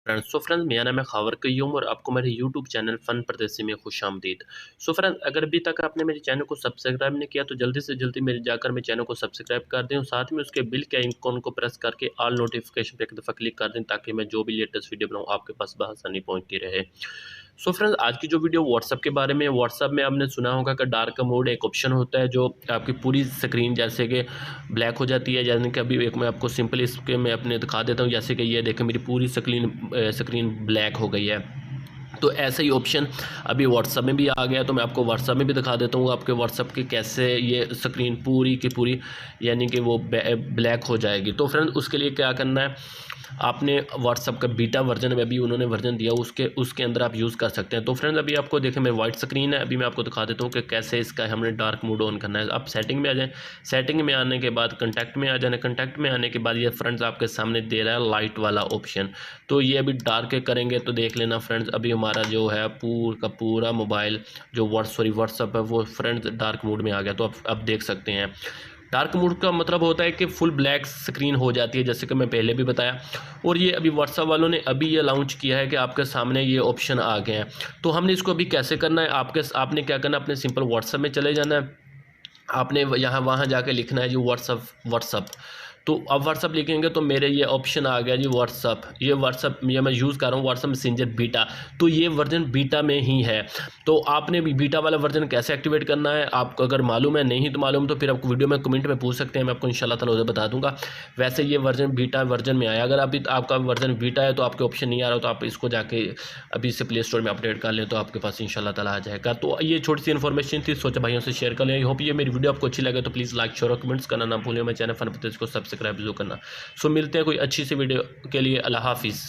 Friends मेरा नाम है खावर कय्यूम और आपको मेरे यूट्यूब चैनल फ़न परदेसी में खुशामदीद। फ्रेंड्स अगर अभी तक आपने मेरे चैनल को सब्सक्राइब नहीं किया तो जल्दी से जल्दी मेरे जाकर मेरे चैनल को सब्सक्राइब कर दें और साथ में उसके बिल के आइकॉन को प्रेस करके ऑल नोटिफिकेशन पे एक दफ़ा क्लिक कर दें ताकि मैं जो भी लेटेस्ट वीडियो बनाऊँ आपके पास बआसानी पहुँचती रहे। फ्रेंड्स आज की जो वीडियो व्हाट्सअप के बारे में। व्हाट्सअप में आपने सुना होगा कि डार्क मोड एक ऑप्शन होता है जो आपकी पूरी स्क्रीन जैसे कि ब्लैक हो जाती है। जैसे कि अभी एक मैं आपको सिंपल इसके मैं अपने दिखा देता हूँ, जैसे कि ये देखें मेरी पूरी स्क्रीन ब्लैक हो गई है। तो ऐसा ही ऑप्शन अभी व्हाट्सअप में भी आ गया, तो मैं आपको व्हाट्सअप में भी दिखा देता हूँ आपके व्हाट्सअप की कैसे ये स्क्रीन पूरी की पूरी यानी कि वो ब्लैक हो जाएगी। तो फ्रेंड उसके लिए क्या करना है, आपने व्हाट्सअप का बीटा वर्जन में अभी उन्होंने वर्जन दिया उसके अंदर आप यूज़ कर सकते हैं। तो फ्रेंड्स अभी आपको देखें मेरी वाइट स्क्रीन है, अभी मैं आपको दिखा देता हूँ कि कैसे इसका हमने डार्क मोड ऑन करना है। आप सेटिंग में आ जाएं, सेटिंग में आने के बाद कंटेक्ट में आ जाना, कंटेक्ट में आने के बाद ये फ्रेंड्स आपके सामने दे रहा है लाइट वाला ऑप्शन। तो ये अभी डार्क करेंगे तो देख लेना फ्रेंड्स अभी हमारा जो है पूरा का पूरा मोबाइल जो व्हाट्सअप है वो फ्रेंड्स डार्क मोड में आ गया। तो आप देख सकते हैं डार्क मोड का मतलब होता है कि फुल ब्लैक स्क्रीन हो जाती है, जैसे कि मैं पहले भी बताया। और ये अभी व्हाट्सएप वालों ने अभी ये लॉन्च किया है कि आपके सामने ये ऑप्शन आ गए हैं। तो हमने इसको अभी कैसे करना है, आपने क्या करना है, अपने सिंपल व्हाट्सएप में चले जाना है। आपने यहाँ वहाँ जाके लिखना है जी व्हाट्सअप। तो अब व्हाट्सअप लिखेंगे तो मेरे ये ऑप्शन आ गया जी व्हाट्सअप ये मैं यूज़ कर रहा हूँ व्हाट्सअप मैसेंजर बीटा। तो ये वर्जन बीटा में ही है। तो आपने भी बीटा वाला वर्जन कैसे एक्टिवेट करना है आपको अगर मालूम है, नहीं तो मालूम तो फिर आपको वीडियो में कमेंट में पूछ सकते हैं, मैं आपको इंशाल्लाह ताला उधर बता दूंगा। वैसे ये वर्जन बीटा वर्जन में आया, अगर अभी आपका वर्जन बीटा है तो आपके ऑप्शन नहीं आ रहा, तो आप इसको जाके अभी से प्ले स्टोर में अपडेट कर लें तो आपके पास इंशाल्लाह ताला आ जाएगा। तो ये छोटी सी इन्फॉर्मेशन थी, सोचा भाइयों से शेयर कर लें। आई होप ये मेरी वीडियो आपको अच्छी लगे तो प्लीज़ लाइक शेयर और कमेंट्स करना ना भूलें। मैं चैनल फन परदेसी को सब्सक्राइब जरूर करना। मिलते हैं कोई अच्छी सी वीडियो के लिए। अल्लाह हाफिज़।